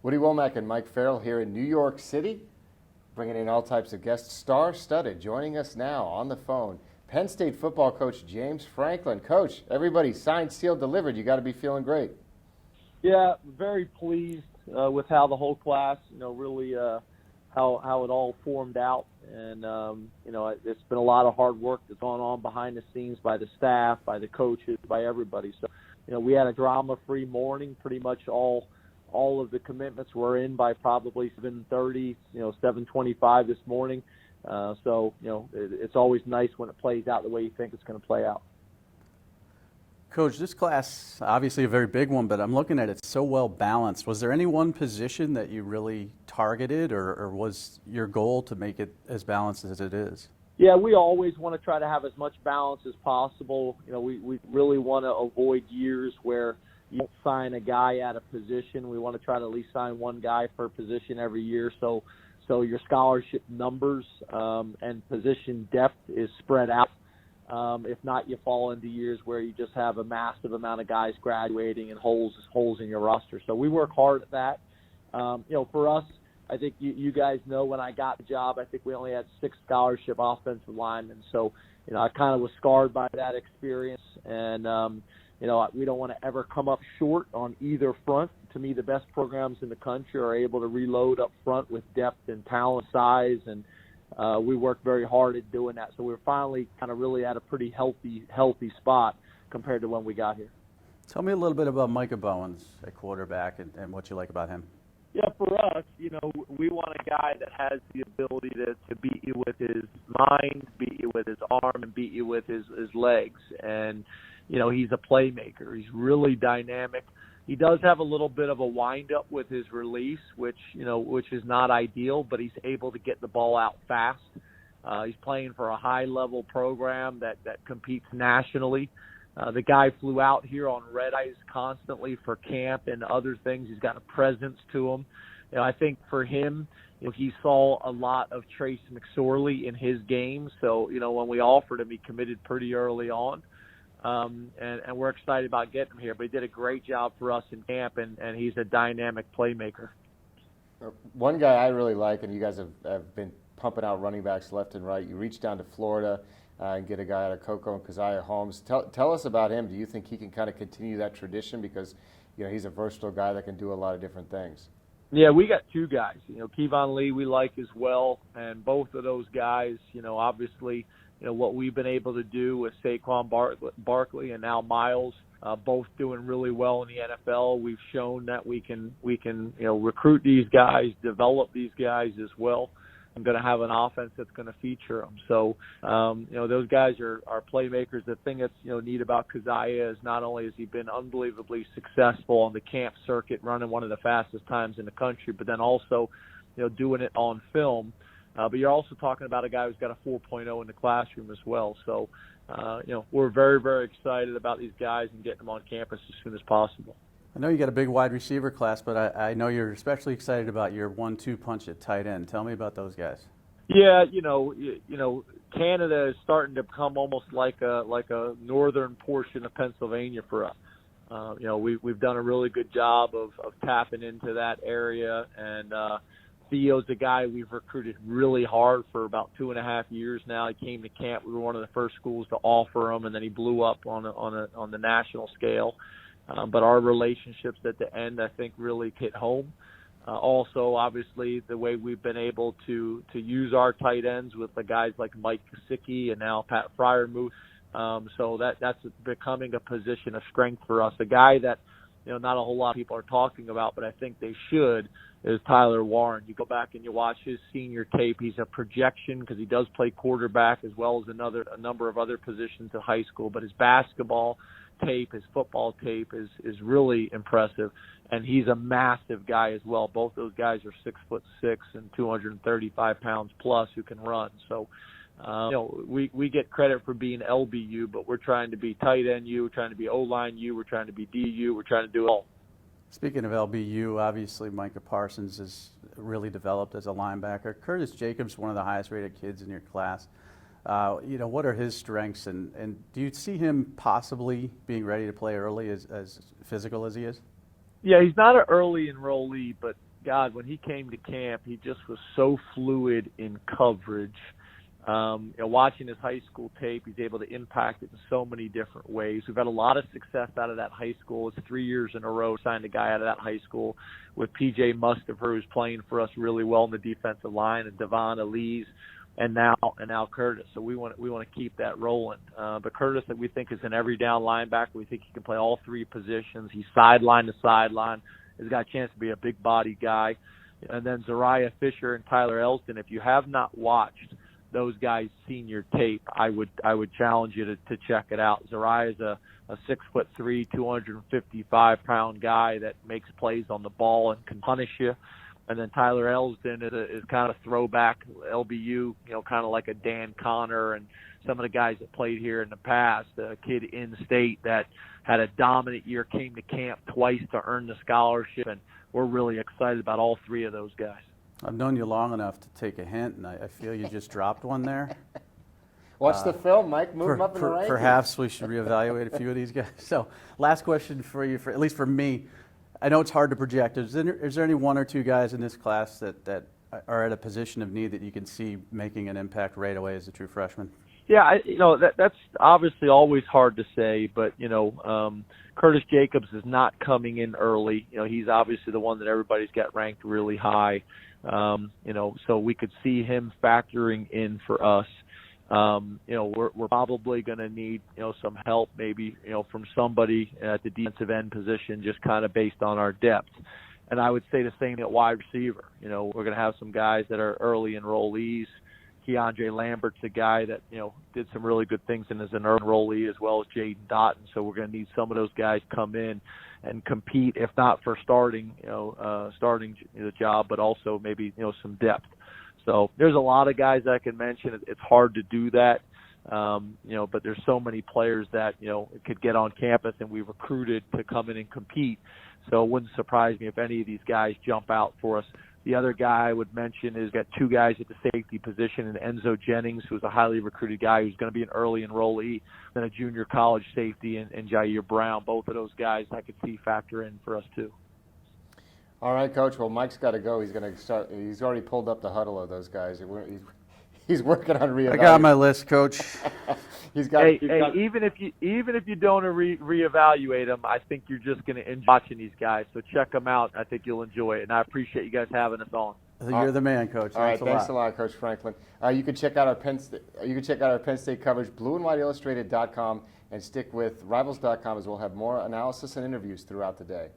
Woody Wommack and Mike Farrell here in New York City, bringing in all types of guests, star-studded. Joining us now on the phone, Penn State football coach James Franklin. Coach, everybody signed, sealed, delivered. You got to be feeling great. Yeah, very pleased with how the whole class, really how it all formed out. And, it's been a lot of hard work that's gone on behind the scenes by the staff, by the coaches, by everybody. So, we had a drama-free morning. Pretty much all of the commitments were in by probably 7:30, 7:25 this morning. It's always nice when it plays out the way you think it's going to play out. Coach, this class, obviously a very big one, but I'm looking at it so well balanced. Was there any one position that you really targeted, or was your goal to make it as balanced as it is? Yeah, we always want to try to have as much balance as possible. We really want to avoid years where you don't sign a guy at a position. We want to try to at least sign one guy per position every year, so your scholarship numbers and position depth is spread out. If not, you fall into years where you just have a massive amount of guys graduating and holes in your roster. So we work hard at that. For us, I think you guys know when I got the job, I think we only had 6 scholarship offensive linemen. So, I kind of was scarred by that experience. And, we don't want to ever come up short on either front. To me, the best programs in the country are able to reload up front with depth and talent, size, and we worked very hard at doing that. So we're finally kind of really at a pretty healthy spot compared to when we got here. Tell me a little bit about Micah Bowens at quarterback and what you like about him. Yeah, for us, we want a guy that has the ability to beat you with his mind, beat you with his arm, and beat you with his legs. And, he's a playmaker. He's really dynamic. He does have a little bit of a wind-up with his release, which is not ideal, but he's able to get the ball out fast. He's playing for a high-level program that competes nationally. The guy flew out here on red eyes constantly for camp and other things. He's got a presence to him. I think for him, he saw a lot of Trace McSorley in his game. So, when we offered him, he committed pretty early on. And we're excited about getting him here. But he did a great job for us in camp, and he's a dynamic playmaker. One guy I really like, and you guys have been pumping out running backs left and right. You reach down to Florida and get a guy out of Coco and Keziah Holmes. Tell us about him. Do you think he can kind of continue that tradition? Because, he's a versatile guy that can do a lot of different things. Yeah, we got 2 guys. Kevon Lee we like as well, and both of those guys, obviously, what we've been able to do with Saquon Barkley and now Miles, both doing really well in the NFL. We've shown that we can recruit these guys, develop these guys as well. I'm going to have an offense that's going to feature them. So, those guys are playmakers. The thing that's, neat about Keziah is not only has he been unbelievably successful on the camp circuit, running one of the fastest times in the country, but then also, doing it on film. But you're also talking about a guy who's got a 4.0 in the classroom as well. So, we're very, very excited about these guys and getting them on campus as soon as possible. I know you got a big wide receiver class, but I know you're especially excited about your 1-2 punch at tight end. Tell me about those guys. Yeah, Canada is starting to become almost like a northern portion of Pennsylvania for us. We've done a really good job of tapping into that area, and Theo's a guy we've recruited really hard for about 2.5 years now. He came to camp. We were one of the first schools to offer him, and then he blew up on the national scale. But our relationships at the end, I think, really hit home. Also, obviously, the way we've been able to use our tight ends with the guys like Mike Gesicki and now Pat Fryermuth. So that's becoming a position of strength for us. A guy that, not a whole lot of people are talking about, but I think they should, is Tyler Warren. You go back and you watch his senior tape. He's a projection because he does play quarterback as well as a number of other positions in high school. But his basketball tape, his football tape is really impressive, and he's a massive guy as well. Both those guys are 6'6" and 235 pounds plus who can run. So, we get credit for being LBU, but we're trying to be tight end U, we're trying to be O-line U, we're trying to be DU, we're trying to do it all. Speaking of LBU, obviously Micah Parsons has really developed as a linebacker. Curtis Jacobs, one of the highest rated kids in your class. What are his strengths, and do you see him possibly being ready to play early as physical as he is? Yeah, he's not an early enrollee, but God, when he came to camp, he just was so fluid in coverage. Watching his high school tape, he's able to impact it in so many different ways. We've had a lot of success out of that high school. It's 3 years in a row signed a guy out of that high school with P.J. Mustafer, who's playing for us really well in the defensive line, and Devon Elise, and now Curtis. So we want to keep that rolling. But Curtis, that we think is an every down linebacker. We think he can play all three positions. He's sideline to sideline. He's got a chance to be a big body guy. And then Zariah Fisher and Tyler Elston. If you have not watched those guys' senior tape, I would challenge you to check it out. Zariah is a 6'3", 255-pound guy that makes plays on the ball and can punish you. And then Tyler Elston is kind of throwback LBU, kind of like a Dan Connor and some of the guys that played here in the past. A kid in state that had a dominant year, came to camp twice to earn the scholarship, and we're really excited about all three of those guys. I've known you long enough to take a hint, and I feel you just dropped one there. Watch the film, Mike. Move them up in the rankings. Perhaps we should reevaluate a few of these guys. So, last question for you, at least for me. I know it's hard to project. Is there any one or two guys in this class that are at a position of need that you can see making an impact right away as a true freshman? Yeah, that's obviously always hard to say, but Curtis Jacobs is not coming in early. He's obviously the one that everybody's got ranked really high. So we could see him factoring in for us. We're probably going to need, some help maybe, from somebody at the defensive end position, just kind of based on our depth. And I would say the same at wide receiver. We're going to have some guys that are early enrollees. Keandre Lambert's a guy that, did some really good things and is an early enrollee, as well as Jaden Dotton. So we're going to need some of those guys come in and compete, if not for starting the job, but also maybe, some depth. So there's a lot of guys I can mention. It's hard to do that, but there's so many players that, could get on campus and we recruited to come in and compete. So it wouldn't surprise me if any of these guys jump out for us. The other guy I would mention is got two guys at the safety position, and Enzo Jennings, who's a highly recruited guy who's going to be an early enrollee, then a junior college safety, and Jair Brown. Both of those guys I could see factor in for us too. All right, Coach. Well, Mike's got to go. He's going to start. He's already pulled up the huddle of those guys. He's working on reevaluating. I got my list, Coach. Even if you don't reevaluate them, I think you're just going to enjoy watching these guys. So check them out. I think you'll enjoy it, and I appreciate you guys having us on. You're the man, Coach. All right, thanks a lot, Coach Franklin. You can check out our Penn State coverage, blueandwhiteillustrated.com, and stick with rivals.com, as we'll have more analysis and interviews throughout the day.